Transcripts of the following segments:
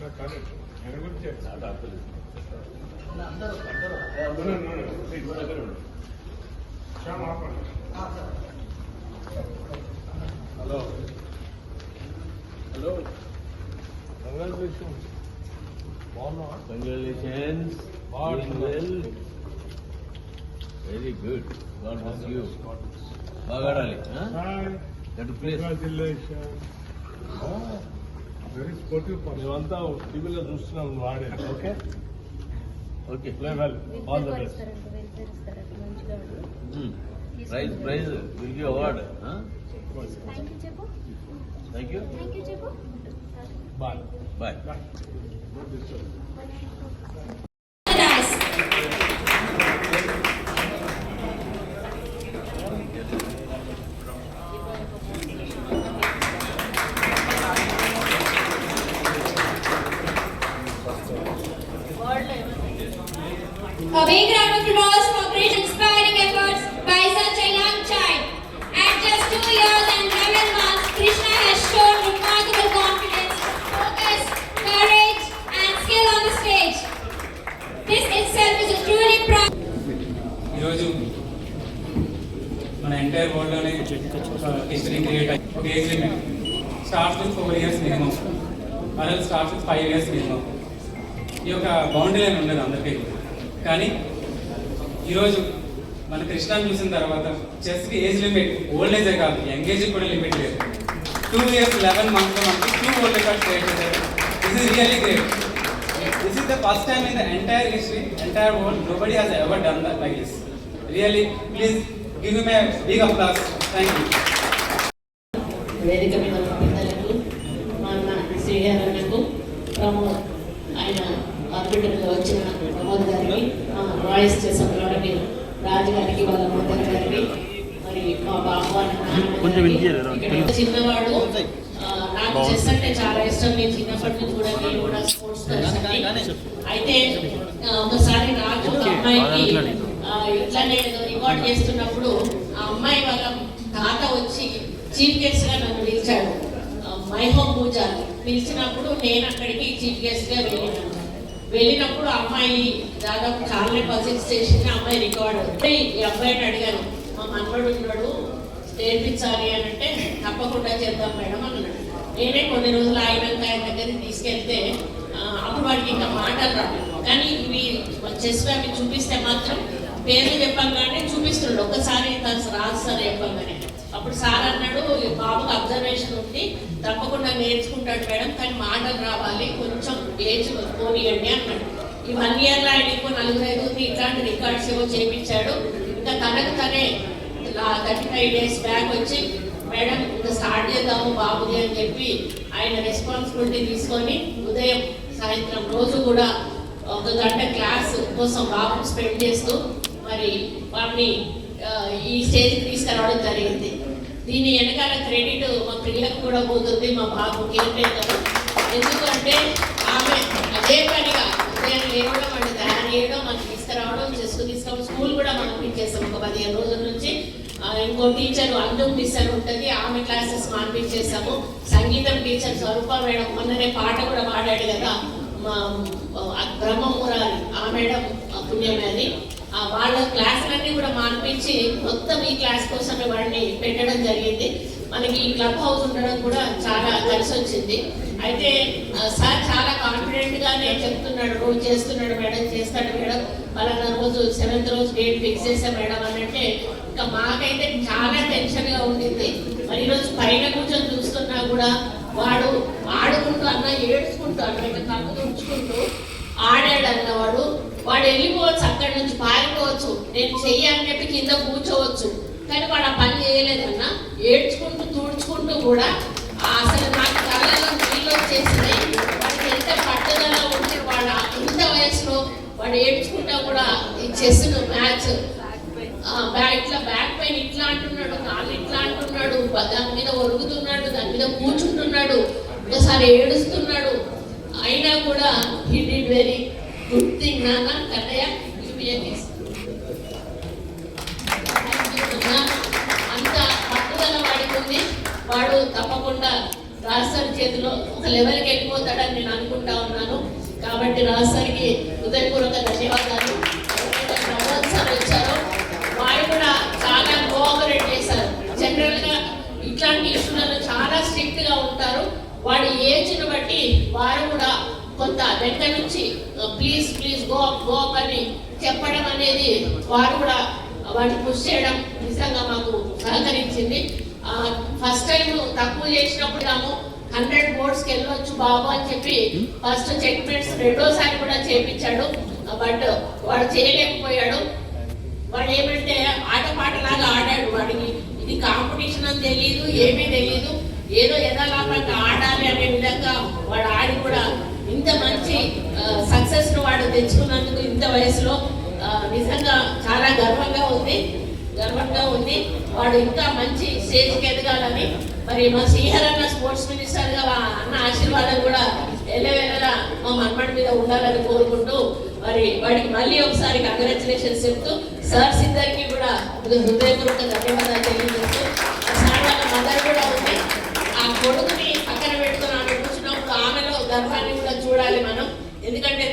Hello hello congratulations. బాగున్నా? Congratulations. Very good. God bless you. బాగా ఆడాలి. Very sportive. మేమంతా టీవీలో చూస్తున్నాం వాడే. Okay okay, play well. All the best. Prize will give award. Thank you. Bye bye. A big round of applause for great inspiring efforts by such a young child. At just 2 years and 11 months, Krishna has shown remarkable confidence, focus, courage and skill on the stage. This itself is a truly proud. ఈరోజు మన entire వరల్డ్లోనే history create అయ్యి ఒక age limit starts with 4 years minimum, adult starts with 5 years minimum. ఈ యొక్క boundary అని ఉండదు అందరికీ. కానీ ఈరోజు మన కృష్ణాన్ని చూసిన తర్వాత చెస్కి ఏజ్ లిమిట్ ఓల్డ్ ఏజే కాదు, యంగ్ ఏజ్ కూడా లిమిట్ లేదు. 2 years 11 months మనకి 2 వరల్డ్ రికార్డ్స్ క్రియేట్ చేశారు. This is really great. This is the first time in the entire history, entire world, nobody has ever done that like this. Really please give him a big applause. Thank you. వేదిక మీద ఉన్న పెద్దలకు, మా శ్రీగారు, ప్రమోద్, ఆయన ఆర్బిటర్లో వచ్చిన ప్రమోద్ గారికి, voice చేసిన వాళ్ళకి, రాజు గారికి, వాళ్ళ మదర్ గారికి, మరి మా బాబు వాళ్ళ నాన్న. చిన్నవాడు నాకు చెస్ అంటే చాలా ఇష్టం. నేను చిన్నప్పటి నుంచి కూడా నేను కూడా స్పోర్ట్స్ అయితే ఒకసారి రాజు అమ్మాయికి ఇట్లానే రికార్డ్ చేస్తున్నప్పుడు ఆ అమ్మాయి వాళ్ళ తాత వచ్చి చీఫ్ గెస్ట్ గా నన్ను పిలిచాడు. మైహోమ్ పూజ పిలిచినప్పుడు నేను అక్కడికి చీఫ్ గెస్ట్ గా వెళ్ళినప్పుడు అమ్మాయి దాదాపు చాలా పజిల్స్ చేసింది. అమ్మాయి రికార్డ్. ఈ అబ్బాయిని అడిగాను, మా మనవడు ఉన్నాడు నేర్పించాలి అని అంటే, తప్పకుండా చేద్దాం మేడం అన్నాడు. నేనే కొన్ని రోజులు అయినాక ఆయన దగ్గరికి తీసుకెళ్తే అప్పుడు వాడికి ఇంకా మాటలు రాదు. కానీ ఇవి చెస్ అవి చూపిస్తే మాత్రం పేర్లు చెప్పంగానే చూపిస్తున్నాడు. ఒక్కసారి రాదు సార్ చెప్పంగానే. అప్పుడు సార్ అన్నాడు, బాబుకి అబ్జర్వేషన్ ఉంది, తప్పకుండా నేర్చుకుంటాడు మేడం, కానీ మాటలు రావాలి, కొంచెం ఏజ్ పోనీయండి అన్నాడు. ఈ 1 yearలో ఆయన ఎక్కువ 4-5 ఇట్లాంటి రికార్డ్స్ ఏవో చేయించాడు. ఇంకా తనకు తనే 35 days బ్యాక్ వచ్చి మేడం ఇంకా స్టార్ట్ చేద్దాము బాబుది అని చెప్పి ఆయన రెస్పాన్సిబిలిటీ తీసుకొని ఉదయం సాయంత్రం రోజు కూడా 1 గంట క్లాస్ కోసం బాబుని స్పెండ్ చేస్తూ మరి వాడిని ఈ స్టేజ్కి తీసుకురావడం జరిగింది. దీని వెనకాల క్రెడిట్ మా పిల్లలకు కూడా పోతుంది, మా బాబు కేర్. ఎందుకంటే ఆమె అదే పనిగా ఉదయం లేవడం, అంటే తయారు చేయడం, మనం తీసుకురావడం, తీసుకురావడం, స్కూల్ కూడా మనం పిలిచేస్తాం. ఒక 15 రోజుల నుంచి ఇంకో టీచర్ అందం టీచర్ ఉంటుంది, ఆమె క్లాసెస్ మానిపించేసాము. సంగీతం టీచర్ స్వరూప మేడం మొన్ననే పాట కూడా పాడాడు కదా, మా బ్రహ్మమురారి ఆ మేడం పుణ్యమేది. వాళ్ళ క్లాసులన్నీ కూడా మానిపించి మొత్తం ఈ క్లాస్ కోసమే వాడిని పెట్టడం జరిగింది. మనకి ఈ క్లబ్ హౌస్ ఉండడం కూడా చాలా కలిసి వచ్చింది. అయితే సార్ చాలా కాన్ఫిడెంట్ గానే చెప్తున్నాడు, రోజు చేస్తున్నాడు మేడం, చేస్తాడు మేడం, పలానా రోజు 7th రోజు డేట్ ఫిక్స్ చేసా మేడం అని అంటే ఇంకా మాకైతే చాలా టెన్షన్ గా ఉండింది. మరి ఈరోజు పైన కూర్చొని చూస్తున్నా కూడా వాడు ఆడుకుంటూ అన్న, ఏడ్చుకుంటూ అన్న, ఇంకా కన్ను తుడుచుకుంటూ ఆడాడు అన్నవాడు. వాడు వెళ్ళిపోవచ్చు, అక్కడి నుంచి పారిపోవచ్చు, నేను చెయ్యని చెప్పి కింద కూర్చోవచ్చు, కానీ వాడు ఆ పని చేయలేదన్న. ఏడ్చుకుంటూ తుడుచుకుంటూ కూడా అసలు నాకు కళ్ళలో నీళ్ళు వచ్చేసినాయి. వాడికి ఎంత పట్టుదల ఉంటే వాడు ఇంత వయసులో వాడు ఏడ్చుకుంటా కూడా ఈ చెస్ మ్యాచ్ ఇట్లా బ్యాక్ పెయిన్ ఇట్లా అంటున్నాడు, కాళ్ళు ఇట్లా అంటున్నాడు, దాని మీద ఒరుగుతున్నాడు, దాని మీద కూర్చుంటున్నాడు, ఒకసారి ఏడుస్తున్నాడు. అయినా కూడా he did very good thing. నాన్న కన్నయ్య అంత పట్టుదల వాడికి ఉంది. వాడు తప్పకుండా రాజ్ సార్ చేతిలో ఒక లెవెల్కి వెళ్ళిపోతాడని నేను అనుకుంటా ఉన్నాను. కాబట్టి రాజ్ సార్కి హృదయపూర్వక ధన్యవాదాలు. ప్రమోద్ సార్ వచ్చారు, వారు కూడా చాలా కోఆపరేట్ చేశారు. జనరల్గా ఇట్లాంటి ఇష్యూలలో చాలా స్ట్రిక్ట్గా ఉంటారు. వాడి ఏజ్ను బట్టి వారు కూడా కొంత వెంట నుంచి ప్లీజ్ ప్లీజ్ గో అప్ అని చెప్పడం అనేది వారు కూడా వాటిని పుష్ చేయడం నిజంగా మాకు సహకరించింది. ఫస్ట్ టైం తక్కువ చేసినప్పుడు 100 బోర్డ్స్కి వెళ్ళవచ్చు బాబు అని చెప్పి ఫస్ట్ చెక్మెంట్స్ రెండోసారి కూడా చేపించాడు. బట్ వాడు చేయలేకపోయాడు. వాడు ఏమంటే ఆటపాటలాగా ఆడాడు. వాడికి ఇది కాంపిటీషన్ అని తెలియదు, ఏమీ తెలియదు, ఏదో యథాలాపంగా ఆడాలి అనే విధంగా వాడు ఆడి కూడా ఇంత మంచి సక్సెస్ ను వాడు తెచ్చుకున్నందుకు ఇంత వయసులో నిజంగా చాలా గర్వంగా ఉంది. వాడు ఇంకా మంచి స్టేజ్కి ఎదగాలని మరి మా శ్రీహరన్న స్పోర్ట్స్ మినిస్టర్ గా అన్న ఆశీర్వాదం కూడా ఎల్లవేళలా మా మన్మడి మీద ఉండాలని కోరుకుంటూ మరి వాడికి మళ్ళీ ఒకసారి కంగ్రాచులేషన్స్ చెప్తూ సార్స్ ఇద్దరికి కూడా హృదయపూర్వక ధన్యవాదాలు తెలియజేస్తూ సార్ వాళ్ళ మదర్ కూడా ఉంది. ఆ కొడుకుని పక్కన పెట్టుకుని ఆమె కూర్చున్నప్పుడు ఆమెలో గర్వాన్ని కూడా చూడాలి మనం. ఎందుకంటే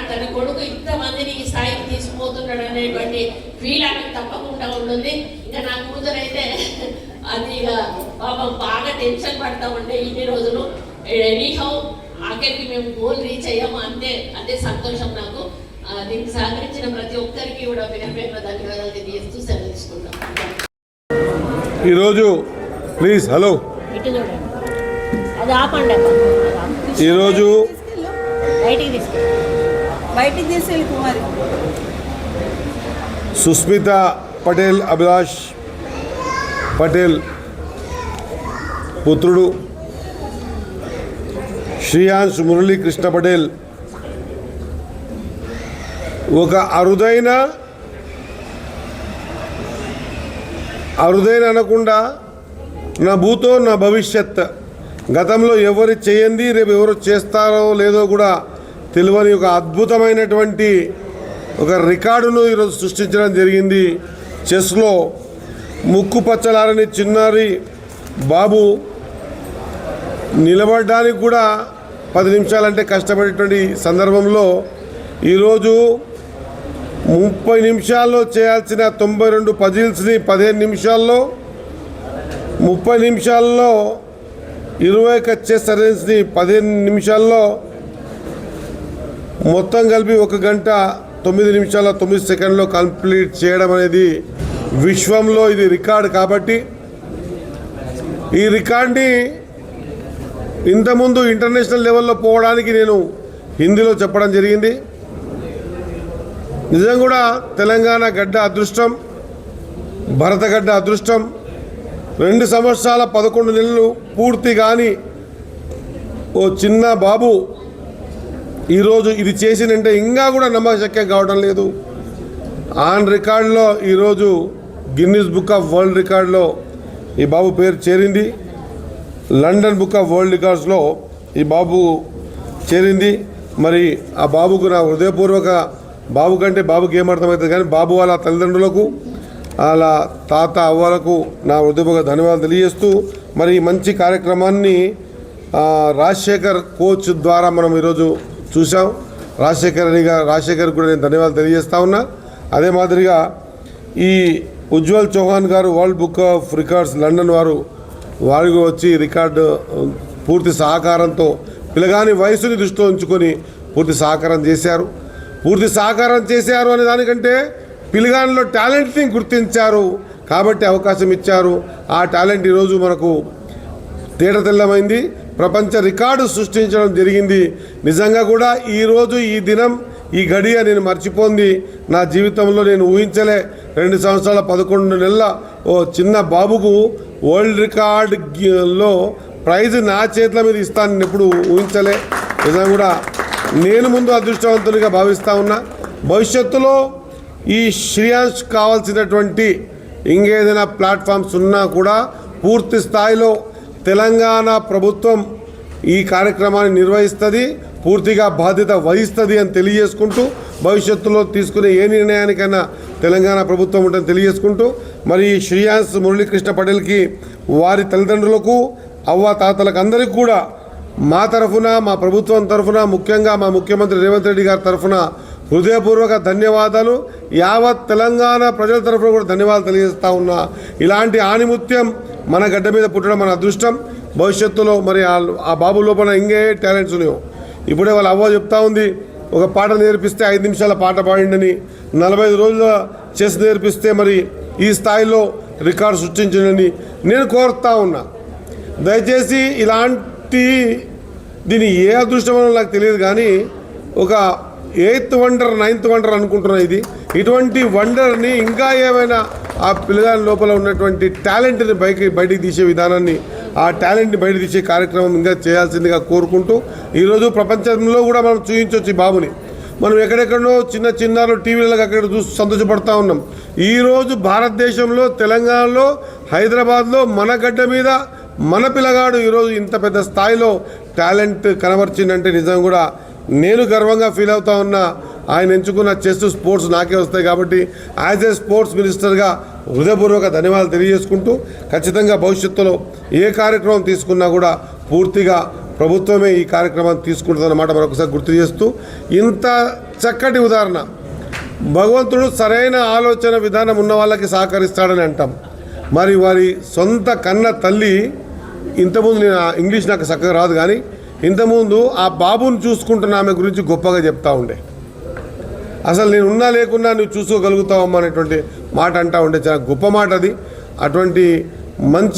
తన కొడుకు ఇంతమందిని ఈ స్థాయికి తీసుకుపోతున్నాడు అనేటువంటి ఫీల్ ఆమెకు తప్పకుండా ఉంటుంది. ఇంకా నా కూతురైతే అది ఇక పాపం బాగా టెన్షన్ పడతా ఉండే ఇన్ని రోజులు. ఎనీహౌ ఆఖరికి మేము గోల్ రీచ్ అయ్యాము, అంతే సంతోషం నాకు. దీనికి సహకరించిన ప్రతి ఒక్కరికి కూడా పేరు ధన్యవాదాలు తెలియజేస్తూ సెలవు తీసుకుంటాం. ఈరోజు ప్లీజ్ హలో అది ఆపండి. ఈరోజు బయటికి తీసుకెళ్ళి కుమారి సుస్మిత పటేల్, అభిలాష్ పటేల్ పుత్రుడు శ్రీయాంశ్ మురళీ కృష్ణ పటేల్ ఒక అరుదైన అనకుండా నా భూతో నా భవిష్యత్, గతంలో ఎవరు చేయండి రేపు ఎవరు చేస్తారో లేదో కూడా తెలియని ఒక అద్భుతమైనటువంటి ఒక రికార్డును ఈరోజు సృష్టించడం జరిగింది. చెస్లో ముక్కు పచ్చలారని చిన్నారి బాబు నిలబడడానికి కూడా 10 నిమిషాలంటే కష్టపడేటువంటి సందర్భంలో ఈరోజు 30 నిమిషాల్లో చేయాల్సిన 92 పజిల్స్ని 15 నిమిషాల్లో, 30 నిమిషాల్లో 21 చెస్ అరేంజ్ని 15 నిమిషాల్లో, మొత్తం కలిపి 1 గంట 9 నిమిషాల 9 సెకండ్లో కంప్లీట్ చేయడం అనేది విశ్వంలో ఇది రికార్డు. కాబట్టి ఈ రికార్డ్ని ఇంతకుముందు ఇంటర్నేషనల్ లెవెల్లో పోవడానికి నేను హిందీలో చెప్పడం జరిగింది. నిజం కూడా తెలంగాణ గడ్డ అదృష్టం, భరతగడ్డ అదృష్టం. 2 సంవత్సరాల 11 నెలలు పూర్తి కానీ ఓ చిన్న బాబు ఈరోజు ఇది చేసినంటే ఇంకా కూడా నమ్మశక్యం కావడం లేదు. ఆన్ రికార్డులో ఈరోజు గిన్నీస్ బుక్ ఆఫ్ వరల్డ్ రికార్డులో ఈ బాబు పేరు చేరింది. లండన్ బుక్ ఆఫ్ వరల్డ్ రికార్డ్స్లో ఈ బాబు చేరింది. మరి ఆ బాబుకు నా హృదయపూర్వక, బాబు కంటే బాబుకి ఏమర్థమవుతుంది కానీ బాబు వాళ్ళ తల్లిదండ్రులకు, వాళ్ళ తాత అవ్వలకు నా హృదయపూర్వక ధన్యవాదాలు తెలియజేస్తూ మరి మంచి కార్యక్రమాన్ని రాజశేఖర్ కోచ్ ద్వారా మనం ఈరోజు చూసాం. రాజశేఖర్ కూడా నేను ధన్యవాదాలు తెలియజేస్తా ఉన్నా. అదే మాదిరిగా ఈ ఉజ్వల్ చౌహాన్ గారు world book of records London వారికి వచ్చి రికార్డు పూర్తి సహకారంతో పిల్లగాని వయసుని దృష్టిలో ఉంచుకొని పూర్తి సహకారం చేశారు అనే దానికంటే పిల్లగానిలో టాలెంట్ని గుర్తించారు కాబట్టి అవకాశం ఇచ్చారు. ఆ టాలెంట్ ఈరోజు మనకు తేటతెల్లమైంది, ప్రపంచ రికార్డు సృష్టించడం జరిగింది. నిజంగా కూడా ఈరోజు ఈ దినం, ఈ గడియ నేను మర్చిపోయింది. నా జీవితంలో నేను ఊహించలే 2 సంవత్సరాల 11 నెలల ఓ చిన్న బాబుకు వరల్డ్ రికార్డులో ప్రైజ్ నా చేతుల మీద ఇస్తాను నేను ఎప్పుడు ఊహించలే. నిజంగా కూడా నేను ముందు అదృష్టవంతునిగా భావిస్తూ ఉన్నా. భవిష్యత్తులో ఈ శ్రేయాంశ్ కావాల్సినటువంటి ఇంకేదైనా ప్లాట్ఫామ్స్ ఉన్నా కూడా పూర్తి స్థాయిలో తెలంగాణ ప్రభుత్వం ఈ కార్యక్రమాన్ని నిర్వహిస్తుంది, పూర్తిగా బాధ్యత వహిస్తుంది అని తెలియజేసుకుంటూ భవిష్యత్తులో తీసుకునే ఏ నిర్ణయానికైనా తెలంగాణ ప్రభుత్వం ఉంటుందని తెలియజేసుకుంటూ మరి శ్రీయాంశ్ మురళీకృష్ణ పటేల్కి వారి తల్లిదండ్రులకు అవ్వ తాతలకు అందరికీ కూడా మా తరఫున, మా ప్రభుత్వం తరఫున, ముఖ్యంగా మా ముఖ్యమంత్రి రేవంత్ రెడ్డి గారి తరఫున హృదయపూర్వక ధన్యవాదాలు. యావత్ తెలంగాణ ప్రజల తరఫున కూడా ధన్యవాదాలు తెలియజేస్తూ ఉన్నా. ఇలాంటి ఆణిముత్యం మన గడ్డ మీద పుట్టడం మన అదృష్టం. భవిష్యత్తులో మరి ఆ బాబు లోపల ఇంకే టాలెంట్స్ ఉన్నాయో. ఇప్పుడే వాళ్ళ అవ్వ చెప్తా ఉంది, ఒక పాట నేర్పిస్తే 5 నిమిషాల పాట పాడిండని, 45 రోజుల చెస్ నేర్పిస్తే మరి ఈ స్థాయిలో రికార్డు సృష్టించిందని నేను కోరుతా ఉన్నా. దయచేసి ఇలాంటి దీని ఏ అదృష్టమో నాకు తెలియదు, కానీ ఒక 8th వండర్ 9th వండర్ అనుకుంటున్నా ఇది. ఇటువంటి వండర్ని ఇంకా ఏమైనా ఆ పిల్లగాని లోపల ఉన్నటువంటి టాలెంట్ని బయటికి తీసే విధానాన్ని, ఆ టాలెంట్ని బయట తీసే కార్యక్రమం ఇంకా చేయాల్సిందిగా కోరుకుంటూ, ఈరోజు ప్రపంచంలో కూడా మనం చూపించవచ్చు ఈ బాబుని. మనం ఎక్కడెక్కడో చిన్నారు టీవీలకు అక్కడ చూసి సంతోషపడతా ఉన్నాం. ఈరోజు భారతదేశంలో, తెలంగాణలో, హైదరాబాద్లో మన గడ్డ మీద మన పిల్లగాడు ఈరోజు ఇంత పెద్ద స్థాయిలో టాలెంట్ కనబర్చిందంటే నిజం కూడా నేను గర్వంగా ఫీల్ అవుతా ఉన్నా. ఆయన ఎంచుకున్న చెస్ స్పోర్ట్స్ నాకే వస్తాయి కాబట్టి యాజ్ ఏ స్పోర్ట్స్ మినిస్టర్గా హృదయపూర్వక ధన్యవాదాలు తెలియజేసుకుంటూ, ఖచ్చితంగా భవిష్యత్తులో ఏ కార్యక్రమం తీసుకున్నా కూడా పూర్తిగా ప్రభుత్వమే ఈ కార్యక్రమాన్ని తీసుకుంటుందన్నమాట మరొకసారి గుర్తు చేస్తూ, ఇంత చక్కటి ఉదాహరణ, భగవంతుడు సరైన ఆలోచన విధానం ఉన్న వాళ్ళకి సహకరిస్తాడని అంటాం. మరి వారి సొంత కన్న తల్లి, ఇంతకుముందు నేను ఇంగ్లీష్ నాకు చక్కగా రాదు కానీ ఇంతకుముందు ఆ బాబుని చూసుకుంటున్న ఆమె గురించి గొప్పగా చెప్తా ఉండే. అసలు నేను ఉన్నా లేకున్నా నువ్వు చూసుకోగలుగుతావమ్మా అనేటువంటి మాట అంటూ ఉండే. చాలా గొప్ప మాట అది. అటువంటి మంచి